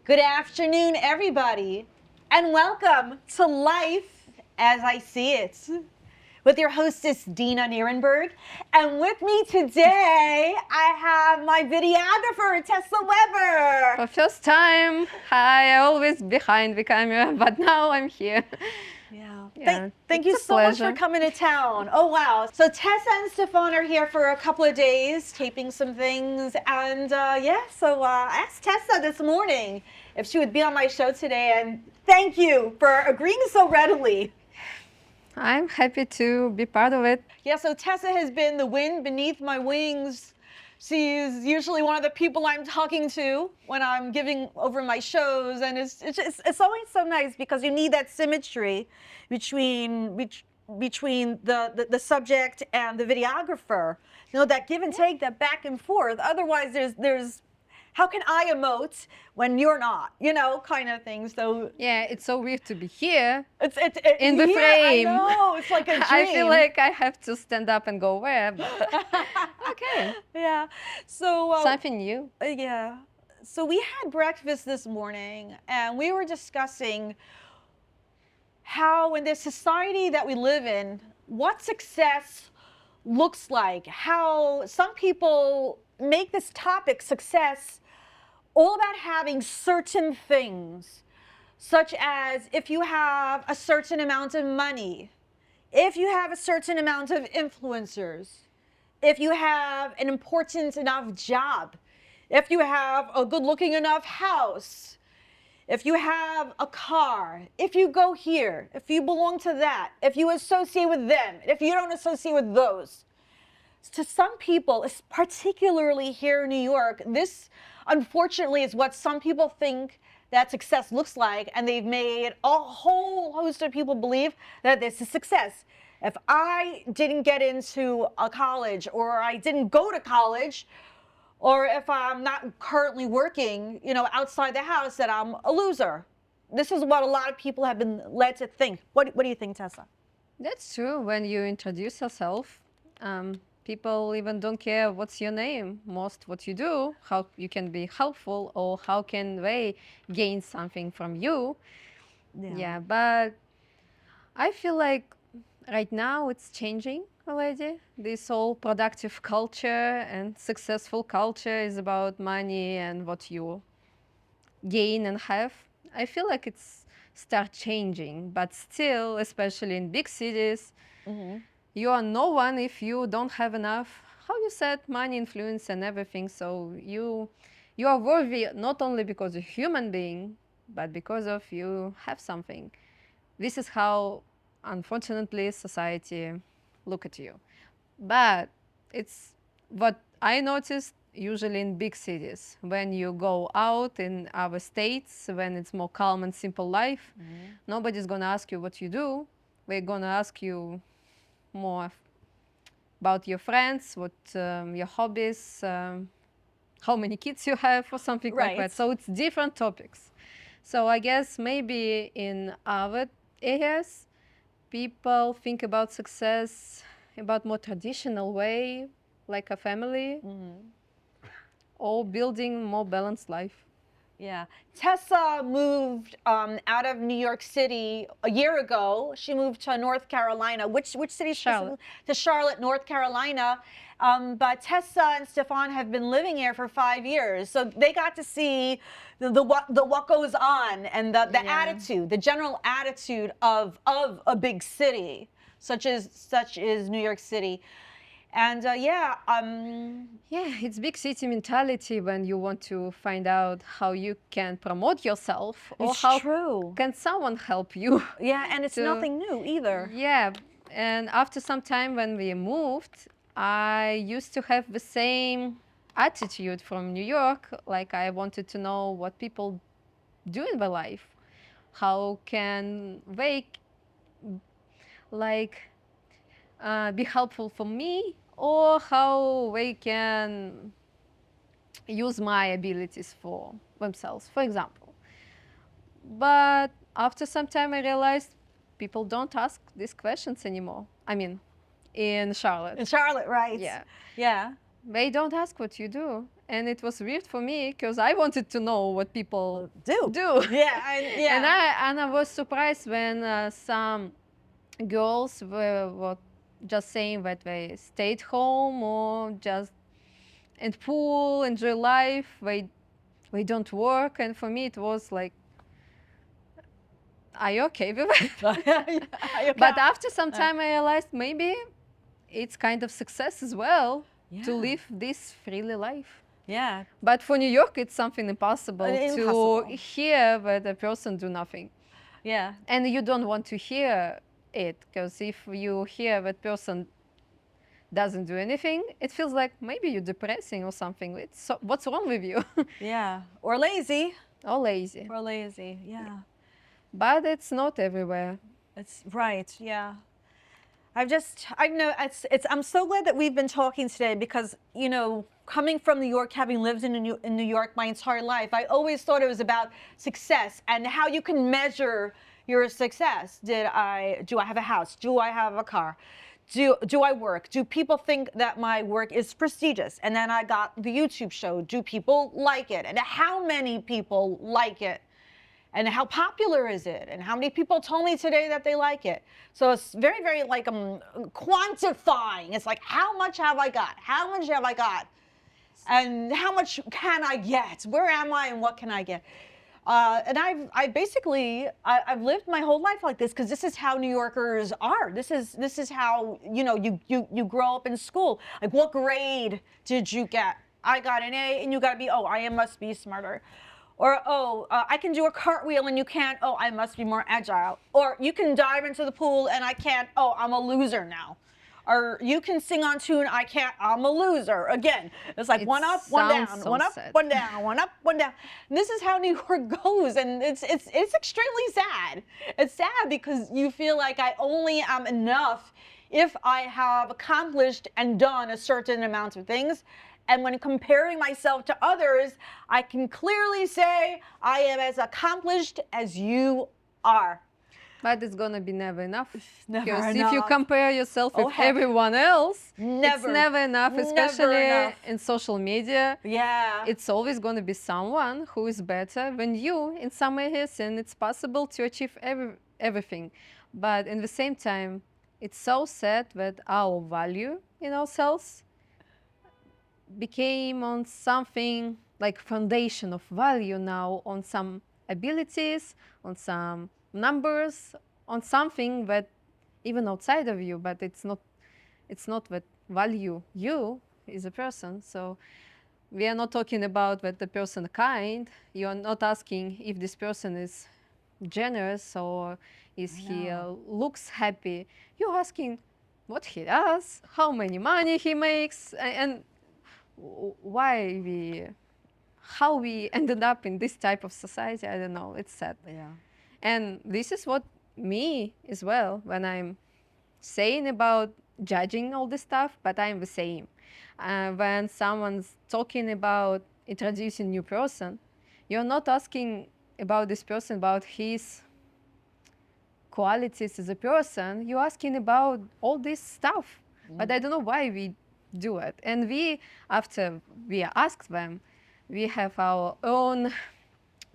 Good afternoon, everybody, and welcome to Life as I See It with your hostess, Dina Nierenberg. And with me today, I have my videographer, Tessa Weber. For first time, hi, I always behind the camera, but now I'm here. Yeah. Yeah, Thank you it's a so much for pleasure. coming to town. Oh, wow. So Tessa and Stefan are here for a couple of days, taping some things. And I asked Tessa this morning if she would be on my show today. And thank you for agreeing so readily. I'm happy to be part of it. Yeah, so Tessa has been the wind beneath my wings. She's usually one of the people I'm talking to when I'm giving over my shows, and it's always so nice because you need that symmetry between the subject and the videographer. You know, that give and take, that back and forth. Otherwise, there's how can I emote when you're not? You know, kind of thing. So Yeah, it's so weird to be here it's in the yeah, frame. I know, it's like a dream. I feel like I have to stand up and go where, but okay. Yeah. So Something new. yeah. So we had breakfast this morning and we were discussing how in this society that we live in, what success looks like, how some people make this topic success all about having certain things, such as if you have a certain amount of money, if you have a certain amount of influencers, if you have an important enough job, if you have a good looking enough house, if you have a car, if you go here, if you belong to that, if you associate with them, if you don't associate with those. To some people, particularly here in New York, this unfortunately is what some people think that success looks like, and they've made a whole host of people believe that this is success. If I didn't get into a college, or I didn't go to college, or if I'm not currently working, you know, outside the house, that I'm a loser. This is what a lot of people have been led to think. What do you think, Tessa? That's true. When you introduce yourself, people even don't care what's your name. Most what you do, how you can be helpful, or how can they gain something from you. Yeah, but I feel like right now it's changing already. This whole productive culture and successful culture is about money and what you gain and have. I feel like it's start changing, but still, especially in big cities, you are no one if you don't have enough, how you said, money, influence, and everything. So you are worthy not only because you're a human being, but because of you have something. This is how, unfortunately, society look at you. But it's what I noticed usually in big cities. When you go out in our states, when it's more calm and simple life, nobody's gonna ask you what you do. We're gonna ask you more about your friends, what your hobbies, how many kids you have, or something like that. So it's different topics. So I guess maybe in our areas, people think about success about more traditional way, like a family, or building more balanced life. Yeah. Tessa moved out of New York City a year ago. She moved to North Carolina. Which city? Charlotte. To Charlotte, North Carolina. But Tessa and Stefan have been living here for 5 years, so they got to see the what goes on, and the attitude, the general attitude of a big city, such as New York City. And Yeah, it's big city mentality when you want to find out how you can promote yourself, or It's how true. can someone help you. Yeah, and it's to- nothing new either. Yeah, and after some time when we moved, I used to have the same attitude from New York. Like I wanted to know what people do in their life. How can they like be helpful for me, or how they can use my abilities for themselves, for example. But after some time, I realized people don't ask these questions anymore. I mean, in Charlotte. In Charlotte, right? Yeah. Yeah. they don't ask what you do. And it was weird for me because I wanted to know what people do. Yeah. And I was surprised when some girls were just saying that they stayed home or just and pool, enjoy life. They don't work. And for me, it was like, are you okay with it? But after some time, I realized maybe it's kind of success as well to Yeah. live this freely life. Yeah. But for New York, it's something impossible, Impossible. to hear that a person do nothing. Yeah. And you don't want to hear it, because if you hear that person doesn't do anything, it feels like maybe you're depressing or something. What's wrong with you? Yeah. Or lazy. Or lazy. Or lazy. Yeah. But it's not everywhere. It's right. Yeah. I know I'm so glad that we've been talking today because, you know, coming from New York, having lived in New York my entire life, I always thought it was about success and how you can measure your success. Do I have a house? Do I have a car? Do I work? Do people think that my work is prestigious? And then I got the YouTube show. Do people like it? And how many people like it? And how popular is it? And how many people told me today that they like it? So it's very, very like quantifying. It's like, how much have I got? How much have I got? And how much can I get? Where am I and what can I get? And I've lived my whole life like this because this is how New Yorkers are. This is how, you know, you grow up in school. Like, what grade did you get? I got an A, and you got to be, oh, I must be smarter. Or, oh, I can do a cartwheel and you can't. Oh, I must be more agile. Or you can dive into the pool and I can't. Oh, I'm a loser now. Or you can sing on tune. I can't. I'm a loser. Again, it's like one up, one down, sounds so one up, sad. one down, one up, one down. And this is how New York goes, and it's extremely sad. It's sad because you feel like I only am enough if I have accomplished and done a certain amount of things. And when comparing myself to others, I can clearly say I am as accomplished as you are. But it's gonna be never enough. Never Because if you enough. compare yourself Oh, with heck. everyone else, it's Never. never enough, Never especially enough. in social media. Yeah. It's always going to be someone who is better than you in some areas, and it's possible to achieve everything. But in the same time, it's so sad that our value in ourselves became on something like foundation of value now, on some abilities, on some numbers, on something that even outside of you, but it's not that value you as a person. So we are not talking about that the person kind. You are not asking if this person is generous or is he looks happy. You're asking what he does, how many money he makes, and why how we ended up in this type of society. I don't know. It's sad. Yeah. And this is what me as well, when I'm saying about judging all this stuff, but I'm the same. When someone's talking about introducing new person, you're not asking about this person, about his qualities as a person. You're asking about all this stuff. But I don't know why we do it. And after we ask them, we have our own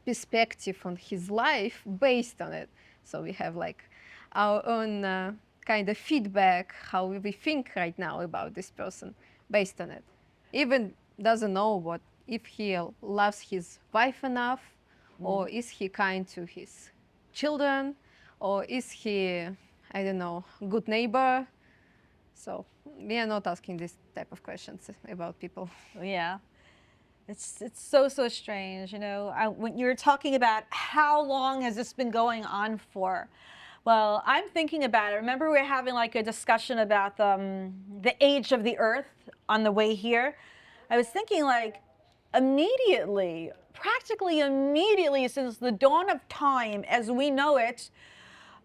perspective on his life based on it. So we have like our own kind of feedback, how we think right now about this person based on it. Even doesn't know what if he loves his wife enough, or is he kind to his children, or is he, I don't know, good neighbor. So we are not asking this type of questions about people. Yeah. It's so strange, you know. When you're talking about how long has this been going on for, well, I'm thinking about it. Remember, we were having like a discussion about the age of the Earth on the way here. I was thinking like immediately, practically immediately since the dawn of time as we know it,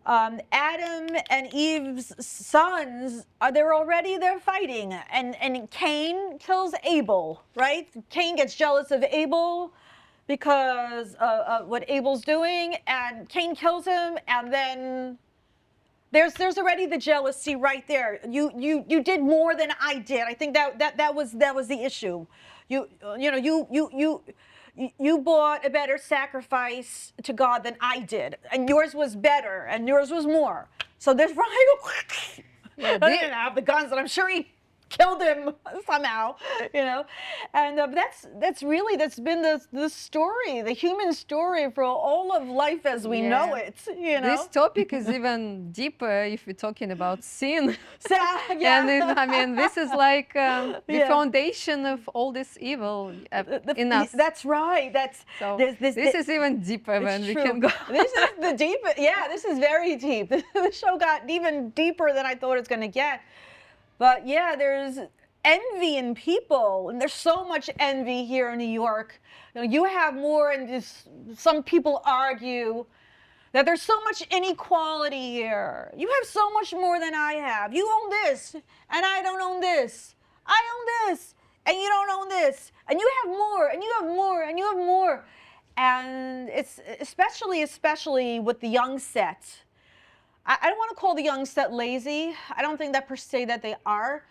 Adam and Eve's sons they're fighting, and Cain kills Abel, right? Cain gets jealous of Abel because of what Abel's doing, and Cain kills him, and then There's already the jealousy right there. You did more than I did. I think that was the issue. You bought a better sacrifice to God than I did, and yours was better, and yours was more. So there's right. Yeah, I didn't have the guns, and I'm sure he killed him somehow, and that's been the story, the human story for all of life as we know Yeah. it. This topic is even deeper if we're talking about sin. So, yeah. And I mean, this is like the Yeah. foundation of all this evil in us. That's right. That's So this is even deeper it's when we true. can go. This is the deep. Yeah, this is very deep. The show got even deeper than I thought it was going to get. But yeah, there's envy in people, and there's so much envy here in New York. You have more, and just some people argue that there's so much inequality here. You have so much more than I have. You own this, and I don't own this. I own this, and you don't own this. And you have more, and you have more, and you have more. And it's especially with the young set. I don't want to call the young set lazy. I don't think that per se that they are.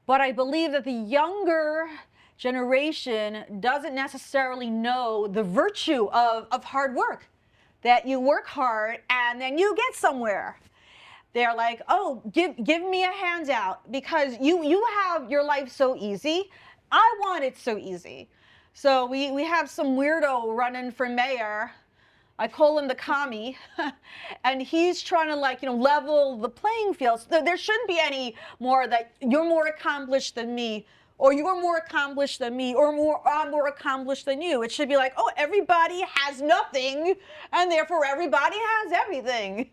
But I believe that the younger generation doesn't necessarily know the virtue of hard work. That you work hard and then you get somewhere. They're like, oh, give me a handout because you have your life so easy. I want it so easy. So we have some weirdo running for mayor. I call him the commie, and he's trying to level the playing field. So there shouldn't be any more that you're more accomplished than me, or you're more accomplished than me, or I'm more accomplished than you. It should be like, oh, everybody has nothing, and therefore everybody has everything.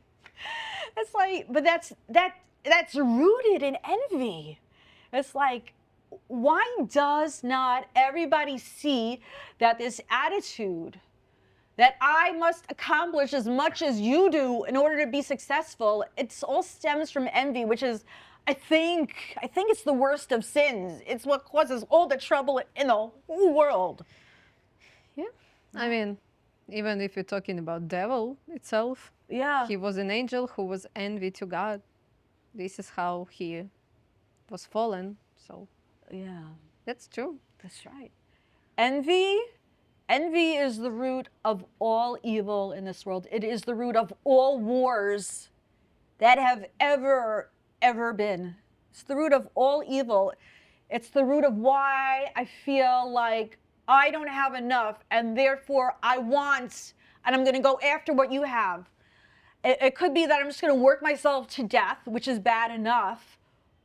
It's like, but that's rooted in envy. It's like, why does not everybody see that this attitude that I must accomplish as much as you do in order to be successful, it all stems from envy, which is, I think it's the worst of sins. It's what causes all the trouble in the whole world. Yeah, I mean, even if you're talking about devil itself, Yeah. he was an angel who was envy to God. This is how he was fallen. So Yeah, that's true. that's right. Envy is the root of all evil in this world. It is the root of all wars that have ever been. It's the root of all evil. It's the root of why I feel like I don't have enough, and therefore I want, and I'm going to go after what you have. It could be that I'm just going to work myself to death, which is bad enough,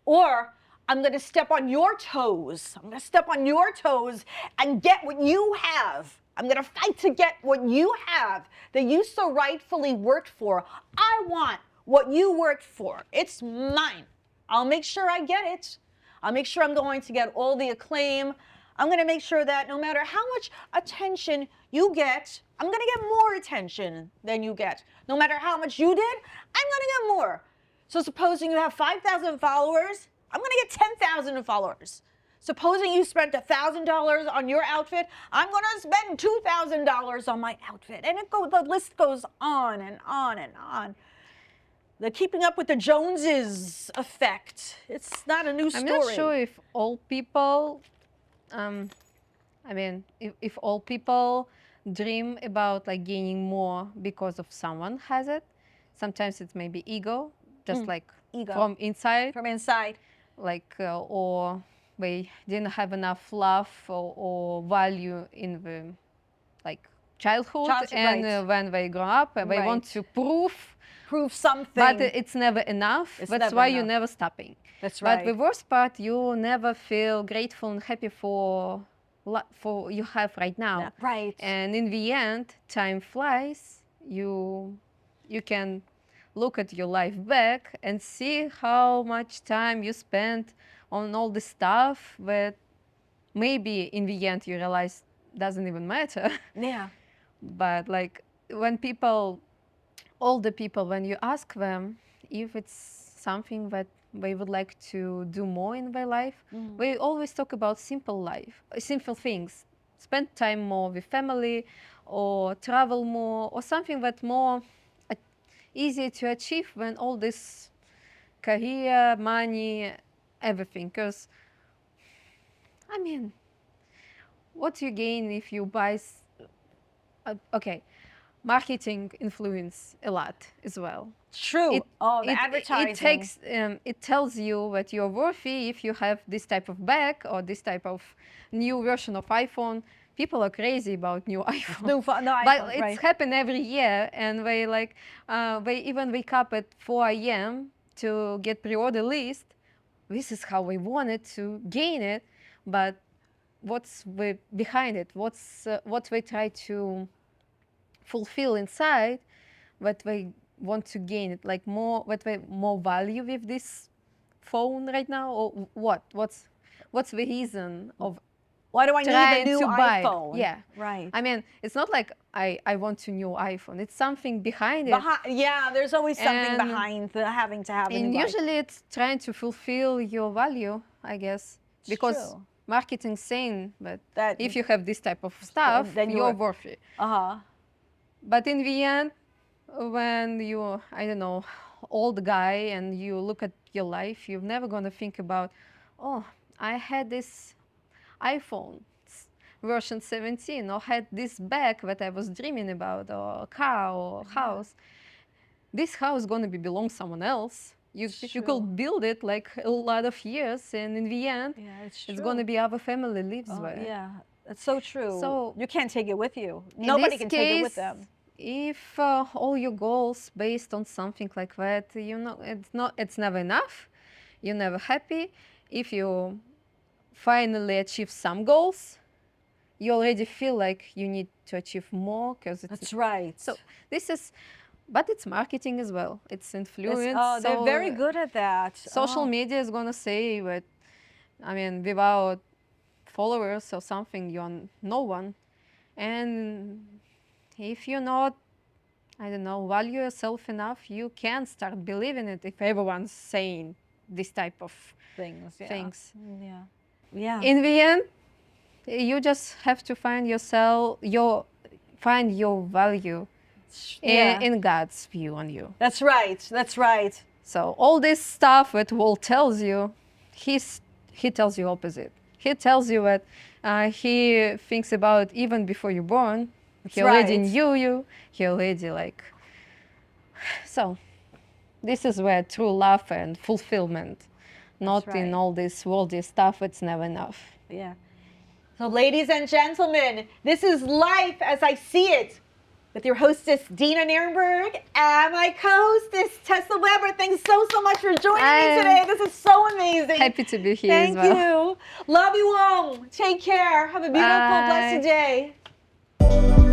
or I'm going to step on your toes. I'm going to step on your toes and get what you have. I'm going to fight to get what you have that you so rightfully worked for. I want what you worked for. It's mine. I'll make sure I get it. I'll make sure I'm going to get all the acclaim. I'm going to make sure that no matter how much attention you get, I'm going to get more attention than you get. No matter how much you did, I'm going to get more. So supposing you have 5,000 followers, I'm going to get 10,000 followers. Supposing you spent $1,000 on your outfit, I'm going to spend $2,000 on my outfit. And the list goes on and on and on. The keeping up with the Joneses effect. It's not a new story. I'm not sure if all people, if all people dream about like gaining more because of someone has it. Sometimes it's maybe ego, just like Ego. from inside, From inside. like or they didn't have enough love or value in the like childhood, and right. when they grow up, they want to Prove something. but it's never enough. It's That's never why enough. you're never stopping. That's right. But the worst part, you never feel grateful and happy for you have right now. Yeah, right. And in the end, time flies. You can look at your life back and see how much time you spent on all the stuff that maybe in the end you realize doesn't even matter. Yeah. But like when people, older people, when you ask them if it's something that they would like to do more in their life, they always talk about simple things. Spend time more with family, or travel more, or something that more easy to achieve when all this career, money, everything. Because, I mean, what you gain if you buy, okay, marketing influence a lot as well. True. The advertising. It tells you that you're worthy if you have this type of bag or this type of new version of iPhone. People are crazy about new iPhone. No, But iPhone, it's right. happened every year, and they even wake up at 4 a.m. to get pre-order list. This is how we wanted to gain it, but what's behind it? What they try to fulfill inside? What they want to gain it, like more value with this phone right now, or what? What's the reason of Why do I need a trying new to buy it? iPhone? Yeah, Right. I mean, it's not like I want a new iPhone. It's something behind it. Yeah, there's always something And- behind the having to have a And new usually it's trying to fulfill your value, I guess, because true. marketing's saying that That- if you have this type of stuff, then you're you're- worthy. Uh-huh. But in the end, when you're, I don't know, old guy and you look at your life, you're never going to think about, oh, I had this iPhone version 17, or had this bag that I was dreaming about, or a car or a house. This house going to belong someone else. You True. could build it like a lot of years, and in the end, Yeah, it's it's going to true. be other family lives Oh, there. yeah, that's so true. So- you can't take it with you. In Nobody this can take it with case, them. If all your goals based on something like that, it's never enough. You're never happy. If you finally achieve some goals, you already feel like you need to achieve more because it's That's right. so. But it's marketing as well. It's influence. Oh, they're so very good at that. Social Oh. media is gonna say that, I mean, without followers or something, you're no one. And if you're not, I don't know, value yourself enough, you can start believing it if everyone's saying this type of Things. Yeah. things. Yeah. Yeah. In the end, you just have to find find your value Yeah. in God's view on you. That's right. That's right. So all this stuff that Walt tells you, he tells you opposite. He tells you that he thinks about even before you're born. He already right. knew you. He already So this is where true love and fulfillment, not right. in all this worldly stuff. It's never enough. Yeah. So, ladies and gentlemen, this is Life as I See It with your hostess, Dina Nierenberg, and my co-hostess, Tessa Weber. Thanks so much for joining me today. This is so amazing. Happy to be here Thank as well. you. Love you all. Take care. Have a beautiful, Bye. blessed day.